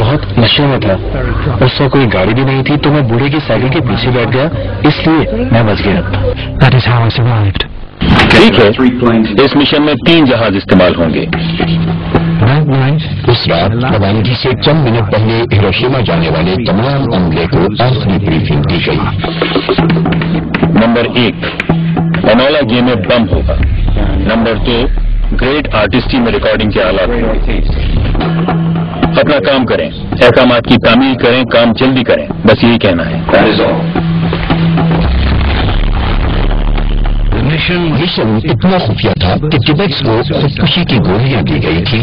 बहुत नशे में था। उस वक्त कोई गाड़ी भी नहीं थी, तो मैं बूढ़े की साइकिल के पीछे बैठ गया, इसलिए मैं बच गया। That is how I survived. ठीक है, इस मिशन में 3 जहाज इस्तेमाल होंगे। उस रात रवानगी से चंद मिनट पहले हिरोशिमा जाने वाले तमाम अमले को आखिरी ब्रीफिंग दी गई। नंबर 1, एनोला गेम में बम होगा। नंबर 2, ग्रेट आर्टिस्ट्री में रिकॉर्डिंग के आलात होंगे। अपना काम करें, अहकामात की तामील करें, काम जल्दी करें, बस यही कहना है। मिशन इतना खुफिया था कि टिबेट्स को खुदकुशी की गोलियां दी गई थी।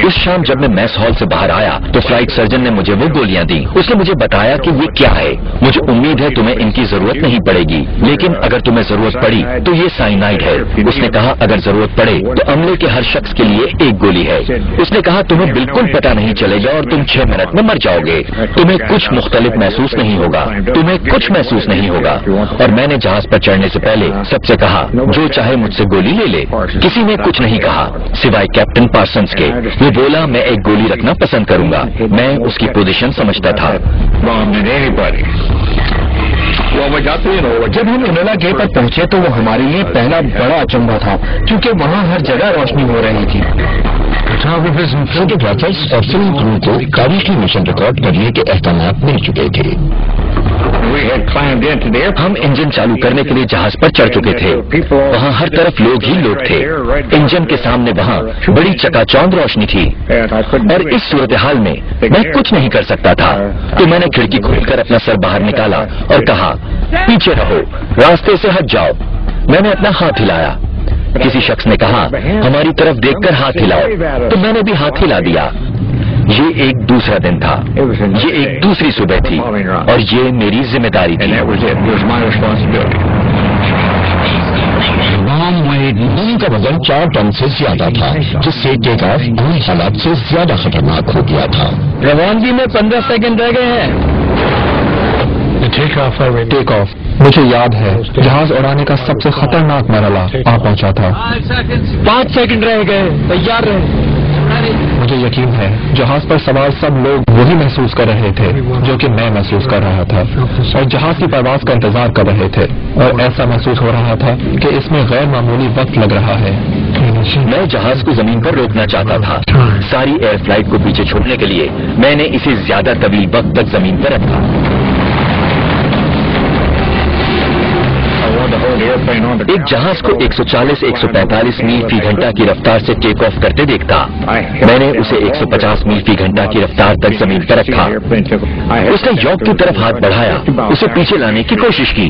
उस शाम जब मैं मैस हॉल से बाहर आया तो फ्लाइट सर्जन ने मुझे वो गोलियां दी। उसने मुझे बताया कि ये क्या है। मुझे उम्मीद है तुम्हें इनकी जरूरत नहीं पड़ेगी, लेकिन अगर तुम्हें जरूरत पड़ी तो ये साइनाइड है। उसने कहा अगर जरूरत पड़े तो अमले के हर शख्स के लिए 1 गोली है। उसने कहा तुम्हें बिल्कुल पता नहीं चलेगा और तुम 6 मिनट में मर जाओगे। तुम्हें कुछ मुख्तलिफ महसूस नहीं होगा, तुम्हें कुछ महसूस नहीं होगा। और मैंने जहाज पर चढ़ने से पहले सबसे कहा जो चाहे मुझसे गोली ले ले। किसी ने कुछ नहीं कहा सिवाय कैप्टन पार्सन्स के। वो बोला मैं 1 गोली रखना पसंद करूंगा। मैं उसकी पोजीशन समझता था। जब हम एनोला गे पर पहुंचे तो वो हमारे लिए पहला बड़ा अचंभा था, क्योंकि वहाँ हर जगह रोशनी हो रही थी। फोटोग्राफर्स और फिल्म क्रू को तारीखी मिशन रिकॉर्ड करने के अहकाम मिल चुके थे। हम इंजन चालू करने के लिए जहाज पर चढ़ चुके थे। वहाँ हर तरफ लोग ही लोग थे। इंजन के सामने वहाँ बड़ी चकाचौंध रोशनी थी और इस सूरत हाल में मैं कुछ नहीं कर सकता था। तो मैंने खिड़की खोलकर अपना सर बाहर निकाला और कहा पीछे रहो, रास्ते से हट जाओ। मैंने अपना हाथ हिलाया। किसी शख्स ने कहा हमारी तरफ देखकर हाथ हिलाओ, तो मैंने भी हाथ हिला दिया। ये एक दूसरा दिन था, ये एक दूसरी सुबह थी और ये मेरी जिम्मेदारी थी। बम का वजन 4 टन से ज्यादा था, जिससे टेक ऑफ बुरी हालात से ज्यादा खतरनाक हो गया था। रवानगी में 15 सेकंड रह गए हैं। Take off. मुझे याद है जहाज उड़ाने का सबसे खतरनाक मरहला आ पहुंचा था। 5 सेकंड रह गए, तैयार रहे। मुझे यकीन है जहाज पर सवार सब लोग वही महसूस कर रहे थे जो कि मैं महसूस कर रहा था, और जहाज की परवाज का इंतजार कर रहे थे। और ऐसा महसूस हो रहा था कि इसमें गैर मामूली वक्त लग रहा है। मैं जहाज को जमीन पर रोकना चाहता था। सारी एयर फ्लाइट को पीछे छोड़ने के लिए मैंने इसे ज्यादा तवील वक्त तक जमीन पर रखा। एक जहाज को 140-145 मील फी घंटा की रफ्तार से टेक ऑफ करते देखता। मैंने उसे 150 मील फी घंटा की रफ्तार तक जमीन पर रखा। उसने यॉक की तरफ हाथ बढ़ाया, उसे पीछे लाने की कोशिश की।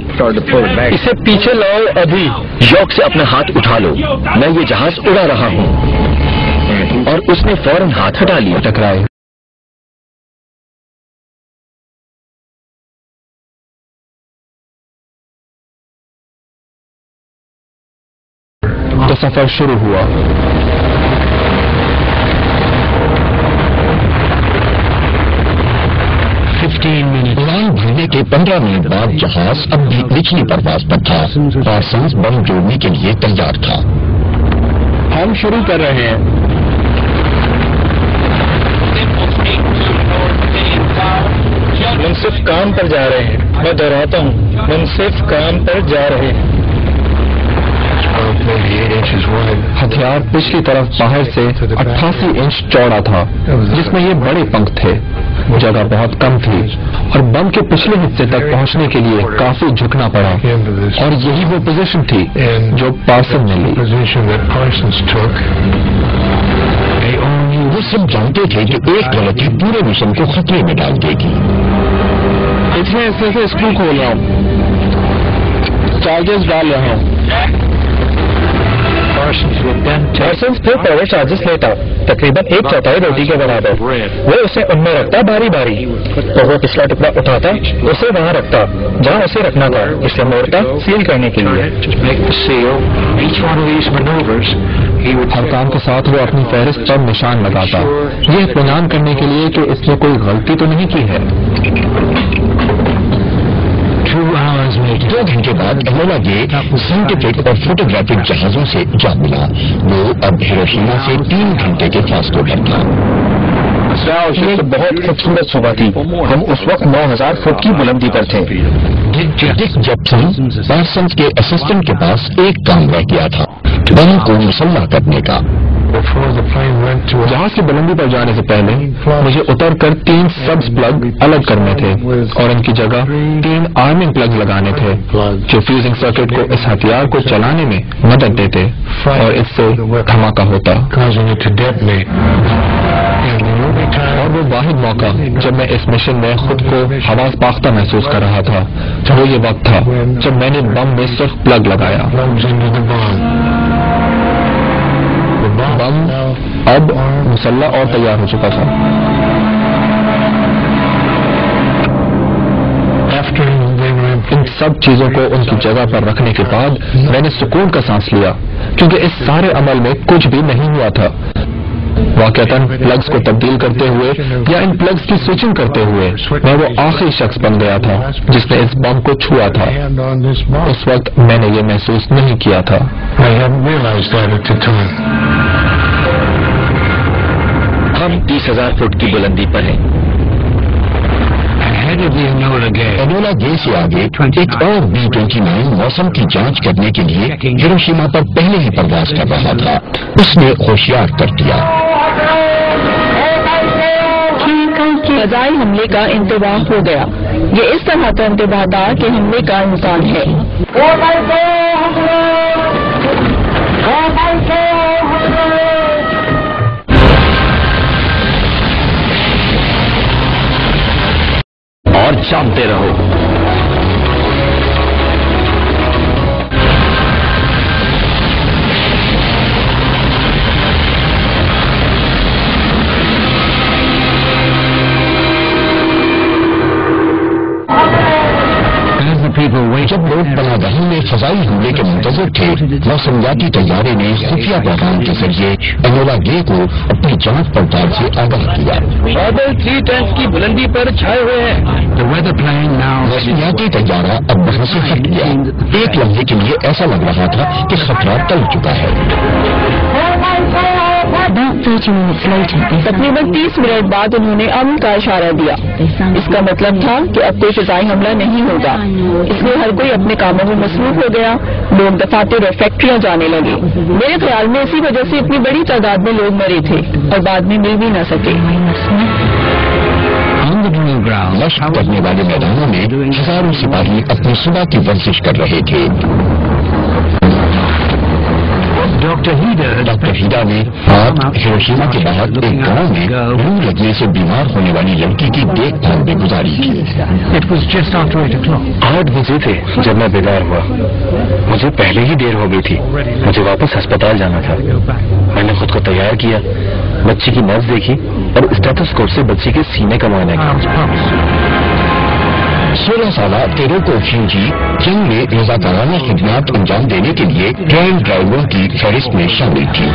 इसे पीछे लाओ अभी। यॉक से अपना हाथ उठा लो, मैं ये जहाज उड़ा रहा हूँ। और उसने फौरन हाथ हटा लिया। टकराए। तो सफर शुरू हुआ। उड़ान भरने के 15 मिनट बाद जहाज अब भी निचली परवाज पर था। पार्सन्स बम जोड़ने के लिए तैयार था। हम शुरू कर रहे हैं। मुंसिफ काम पर जा रहे हैं। मैं दोहराता हूँ, मुंसिफ काम पर जा रहे हैं। हथियार पिछली तरफ बाहर से 88 इंच चौड़ा था, जिसमें ये बड़े पंख थे। जगह बहुत कम थी और बम के पिछले हिस्से तक पहुंचने के लिए काफी झुकना पड़ा। और यही वो पोजीशन थी जो पार्सन ने ली। वो सब जानते थे कि एक गलती पूरे मिशन को खतरे में डाल देगी। इसमें हिस्से से स्क्रू खोल रहा हूँ, चार्जेस डाल रहा हूँ। पार्सन्स फिर पावर चार्जेस लेता, तकरीबन 1/4 रोटी के बराबर। वो उसे उनमें रखता बारी बारी, तो वो पिछला टुकड़ा उठाता, उसे वहाँ रखता जहाँ उसे रखना था, इसे मोड़ता सील करने के लिए। हर काम के साथ वो अपनी फहरिस्त पर निशान लगाता, ये इत्मीनान करने के लिए कि इसने कोई गलती तो नहीं की है। 2 घंटे बाद एनोला गे साइंटिफिक और फोटोग्राफिक जहाजों से जा मिला। वो अब हिरोशिमा से 3 घंटे के फासले पर था। یہ ایک بہت خوبصورت صبح تھی. ہم اس وقت 9000 فٹ کی بلندی پر تھے. ڈک جیپسن پارسنز کے اسسٹنٹ کے پاس ایک کام رہ گیا تھا، بم کو مسلح کرنے کا. جہاز کی بلندی پر جانے سے پہلے مجھے اتر کر 3 سبز پلگ الگ کرنے تھے اور ان کی جگہ 3 آرمنگ پلگ لگانے تھے جو فیوزنگ سرکٹ کو اس ہتھیار کو چلانے میں مدد دیتے اور اس سے دھماکہ ہوتا. اور وہ واحد موقع جب میں اس مشن میں خود کو حواس باختہ محسوس کر رہا تھا وہ یہ وقت تھا جب میں نے بم میں صرف پلگ لگایا. بم اب مسلح اور تیار ہو چکا تھا. ان سب چیزوں کو ان کی جگہ پر رکھنے کے بعد میں نے سکون کا سانس لیا کیونکہ اس سارے عمل میں کچھ بھی نہیں ہوا تھا. واقعتاً پلگز کو تبدیل کرتے ہوئے یا ان پلگز کی سوئچنگ کرتے ہوئے میں وہ آخری شخص بن گیا تھا جس نے اس بم کو چھوا تھا. اس وقت میں نے یہ محسوس نہیں کیا تھا. ہم 30,000 فٹ کی بلندی پر ہیں. انولا گے سے آگے ایک اور B-29 موسم کی جانچ کرنے کے لیے ہیروشیما پر پہلے ہی پرواز کر رہا تھا. اس نے ہوشیار کر دیا. فضائی حملے کا انتباہ ہو گیا. یہ اس طرح کا انتباہ تھا کہ حملے کا امکان ہے. اور چاہتے رہو. جب لوگ بنادہی میں فضائی حملے کے منتظر تھے موسمیاتی طیارے نے خفیہ پیغام کے ذریعے انولا گے کو اپنی جانچ پڑتال سے آگاہ کیا. بادل 3 ٹنس کی بلندی پر چھائے ہوئے ہیں. موسمیاتی طیارہ اب وہاں سے ہٹ گیا. ایک لمحے کے لیے ایسا لگ رہا تھا کہ خطرہ ٹل چکا ہے. تقریباً 30 منٹ بعد انہوں نے امن کا اشارہ دیا. اس کا مطلب تھا کہ اب کوئی فضائی حملہ نہیں ہوگا. اس لیے ہر کوئی اپنے کاموں میں مصروف ہو گیا. لوگ دفاتر اور فیکٹریاں جانے لگے. میرے خیال میں اسی وجہ سے اتنی بڑی تعداد میں لوگ مرے تھے اور بعد میں مل بھی نہ سکے. مشق کرنے والے میدانوں میں ہزاروں سپاہی اپنی صبح کی ورزش کر رہے تھے. ڈاکٹر ہیڈا نے آپ ہیروشیما کے باہر ایک گاؤں میں لو لگنے سے بیمار ہونے والی لڑکی کی دیکھ بھال میں گزاری تھی. 8 بجے تھے جب میں بیدار ہوا. مجھے پہلے ہی دیر ہو گئی تھی. مجھے واپس ہسپتال جانا تھا. میں نے خود کو تیار کیا، بچی کی نبض دیکھی اور اسٹیتھوسکوپ سے بچی کے سینے کا معائنہ کیا. 16 سالہ تیروکو فیوجی جنگ میں رضاکارانہ خدمات انجام دینے کے لیے ٹرین ڈرائیوروں کی فہرست میں شامل تھی.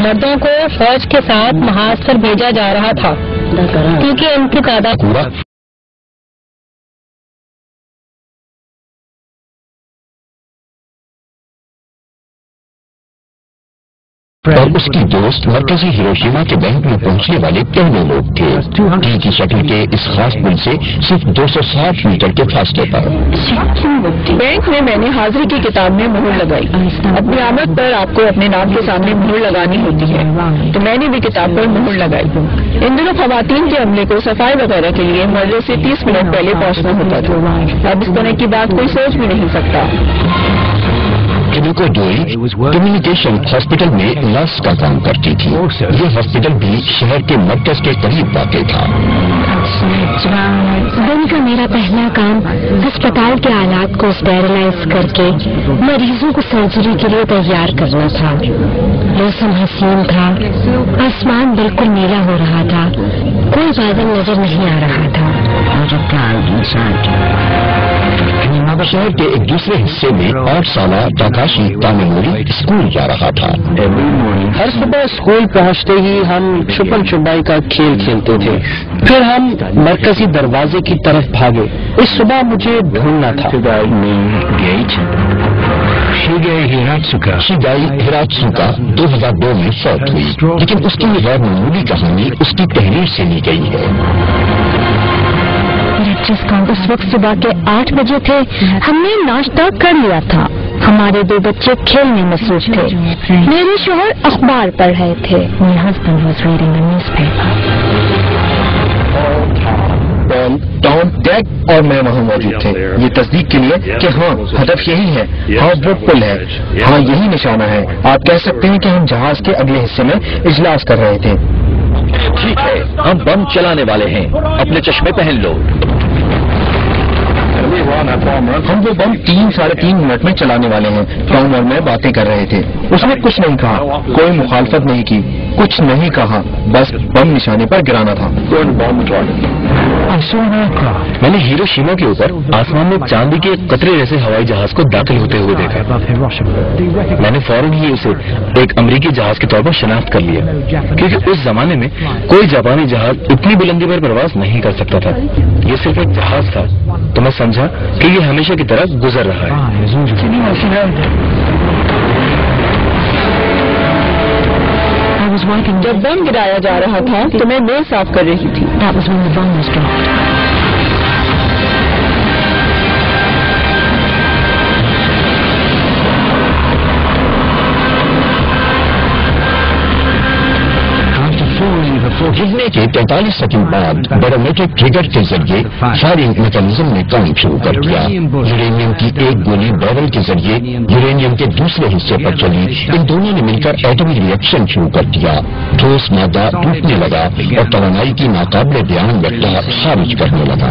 مردوں کو فوج کے ساتھ محاذ پر بھیجا جا رہا تھا کیونکہ ان کی تعداد پورا اور اس کی دوست مرکزی ہیروشیما کے بینک میں پہنچنے والے پہلے لوگ تھے. ٹی کی شکل کے اس خاص پل سے صرف 260 میٹر کے فاصلے پر. بینک میں نے حاضری کی کتاب میں مہر لگائی. اپنی آمد پر آپ کو اپنے نام کے سامنے مہر لگانی ہوتی ہے، تو میں نے بھی کتاب پر مہر لگائی. ان دنوں خواتین کے عملے کو صفائی وغیرہ کے لیے مرلے سے 30 منٹ پہلے پہنچنا ہوتا تھا. اب اس طرح کی بات کوئی سوچ بھی نہیں سکتا. کیمیکو ڈوئی کمیونیکیشن ہاسپٹل میں نرس کا کام کرتی تھی. یہ ہاسپٹل بھی شہر کے مرکز کے قریب واقع تھا. دن کا میرا پہلا کام ہسپتال کے آلات کو اسٹیرلائز کر کے مریضوں کو سرجری کے لیے تیار کرنا تھا. موسم حسین تھا، آسمان بالکل نیلا ہو رہا تھا، کوئی بادل نظر نہیں آ رہا تھا. شہر کے ایک دوسرے حصے میں 8 سالہ تاکاشی تامنوری اسکول جا رہا تھا. ہر صبح اسکول پہنچتے ہی ہم چھپن چھپائی کا کھیل کھیلتے تھے. پھر ہم مرکزی دروازے کی طرف بھاگے. اس صبح مجھے ڈھونڈنا تھا. शिगाई हिरात्सुका 2002 में फौत हुई, लेकिन उसकी गैर मामूली कहानी उसकी तहरीर से ली गई है। उस वक्त सुबह के 8 बजे थे। हमने नाश्ता कर लिया था। हमारे 2 बच्चे खेल में मसरूफ थे। मेरे शोहर अखबार पढ़ रहे थे। पॉल, टॉम, डैग और मैं वहाँ मौजूद थे, ये तस्दीक के लिए कि हाँ हदफ यही है, हाँ वो पुल है, हाँ यही निशाना है। आप कह सकते हैं कि हम जहाज के अगले हिस्से में इजलास कर रहे थे। ठीक है, हम बम चलाने वाले हैं, अपने चश्मे पहन लो। हम वो बम 3-3.5 मिनट में चलाने वाले हैं। टॉम और मैं बातें कर रहे थे। उसने कुछ नहीं कहा, कोई मुखालफत नहीं की, कुछ नहीं कहा, बस बम निशाने पर गिराना था। मैंने हिरोशिमा के ऊपर आसमान में चांदी के कतरे जैसे हवाई जहाज को दाखिल होते हुए देखा। मैंने फौरन ही उसे एक अमेरिकी जहाज के तौर पर शनाख्त कर लिया, क्योंकि उस जमाने में कोई जापानी जहाज इतनी बुलंदी पर परवाज नहीं कर सकता था। ये सिर्फ एक जहाज था, तो मैं समझा कि ये हमेशा की तरह गुजर रहा है। जब बम गिराया जा रहा था तो मैं मेज साफ कर रही थी। गिरने के 43 सेकंड बाद बैरोमीट्रिक ट्रिगर के जरिए फायरिंग मैकेनिज्म ने काम शुरू कर दिया। यूरेनियम की एक गोली बैरल के जरिए यूरेनियम के दूसरे हिस्से पर चली। इन दोनों ने मिलकर एटॉमिक रिएक्शन शुरू कर दिया। ठोस मादा टूटने लगा और तवानाई की नाकाबिले बयान व्यक्ता खारिज करने लगा।